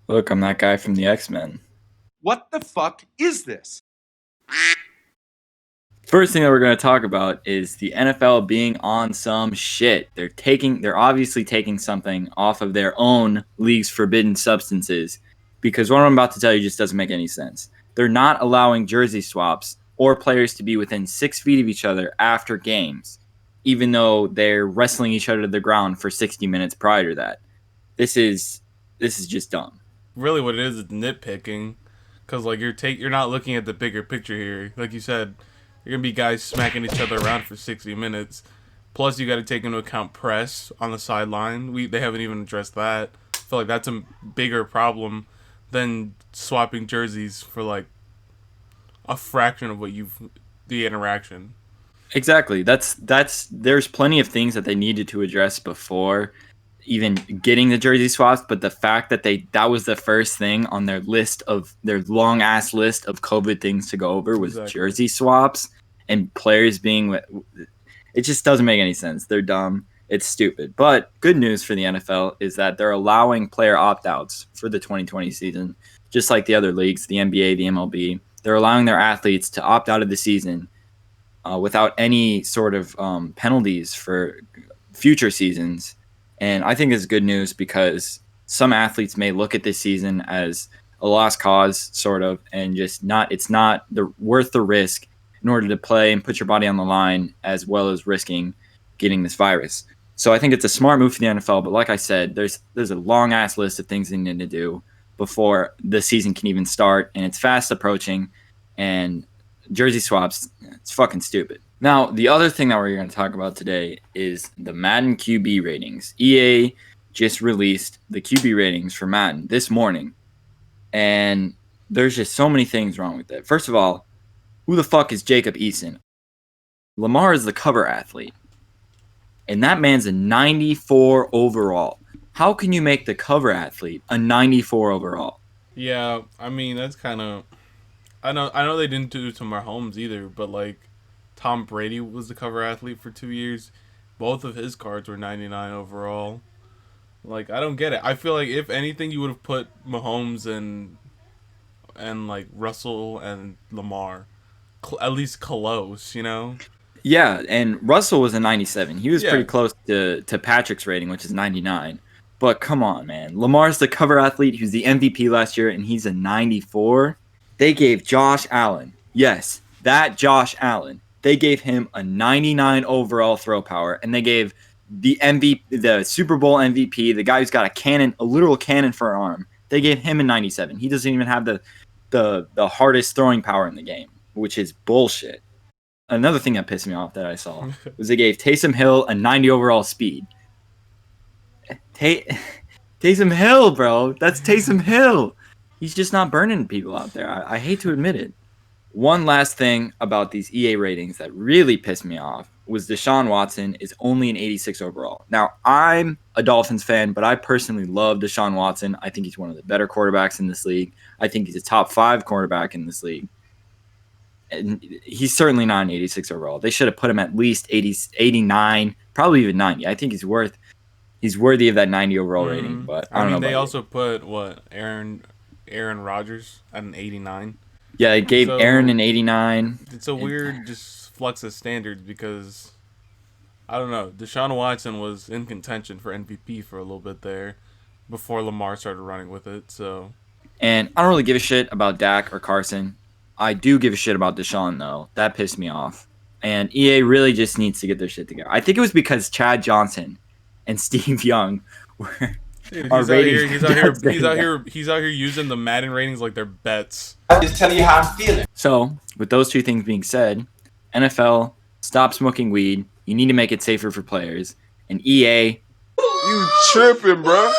Look, I'm that guy from the X-Men. What the fuck is this? First thing that we're going to talk about is the NFL being on some shit. They're obviously taking something off of their own league's forbidden substances, because what I'm about to tell you just doesn't make any sense. They're not allowing jersey swaps or players to be within 6 feet of each other after games, even though they're wrestling each other to the ground for 60 minutes prior to that. This is just dumb. Really, what it is nitpicking, because like you're not looking at the bigger picture here. Like you said, you're gonna be guys smacking each other around for 60 minutes. Plus, you got to take into account press on the sideline. They haven't even addressed that. I feel like that's a bigger problem than swapping jerseys for like a fraction of the interaction. Exactly. There's plenty of things that they needed to address before even getting the jersey swaps, but the fact that that was the first thing on their long ass list of COVID things to go over was jersey swaps and players being, it just doesn't make any sense. They're dumb. It's stupid. But good news for the NFL is that they're allowing player opt-outs for the 2020 season, just like the other leagues, the NBA, the MLB. They're allowing their athletes to opt out of the season without any sort of penalties for future seasons. And I think it's good news because some athletes may look at this season as a lost cause, sort of, and just it's not worth the risk in order to play and put your body on the line, as well as risking getting this virus. So I think it's a smart move for the NFL. But like I said, there's a long ass list of things they need to do before the season can even start, and it's fast approaching. And jersey swaps, it's fucking stupid. Now, the other thing that we're going to talk about today is the Madden QB ratings. EA just released the QB ratings for Madden this morning, and there's just so many things wrong with it. First of all, who the fuck is Jacob Eason? Lamar is the cover athlete, and that man's a 94 overall. How can you make the cover athlete a 94 overall? Yeah, I mean, that's kind of... I know they didn't do it to Mahomes either, but like Tom Brady was the cover athlete for 2 years. Both of his cards were 99 overall. Like, I don't get it. I feel like if anything, you would have put Mahomes and like Russell and Lamar at least close, you know? Yeah, and Russell was a 97. He was pretty close to Patrick's rating, which is 99. But come on, man. Lamar's the cover athlete. He was the MVP last year, and he's a 94. They gave Josh Allen, yes, that Josh Allen, they gave him a 99 overall throw power, and they gave the Super Bowl MVP, the guy who's got a literal cannon for an arm, they gave him a 97. He doesn't even have the hardest throwing power in the game, which is bullshit. Another thing that pissed me off that I saw was they gave Taysom Hill a 90 overall speed. Taysom Hill, bro. That's Taysom Hill. He's just not burning people out there. I hate to admit it. One last thing about these EA ratings that really pissed me off was Deshaun Watson is only an 86 overall. Now, I'm a Dolphins fan, but I personally love Deshaun Watson. I think he's one of the better quarterbacks in this league. I think he's a top 5 quarterback in this league. And he's certainly not an 86 overall. They should have put him at least 80, 89, probably even 90. I think he's worthy of that 90 overall rating. But I don't know. They also put Aaron Rodgers at an 89. Yeah, it gave Aaron an 89. It's a weird just flux of standards because, I don't know, Deshaun Watson was in contention for MVP for a little bit there before Lamar started running with it. So, and I don't really give a shit about Dak or Carson. I do give a shit about Deshaun, though. That pissed me off. And EA really just needs to get their shit together. I think it was because Chad Johnson and Steve Young were... Dude, he's out here using the Madden ratings like they're bets. I'm just telling you how I'm feeling. So, with those two things being said, NFL, stop smoking weed. You need to make it safer for players. And EA, you tripping, bro.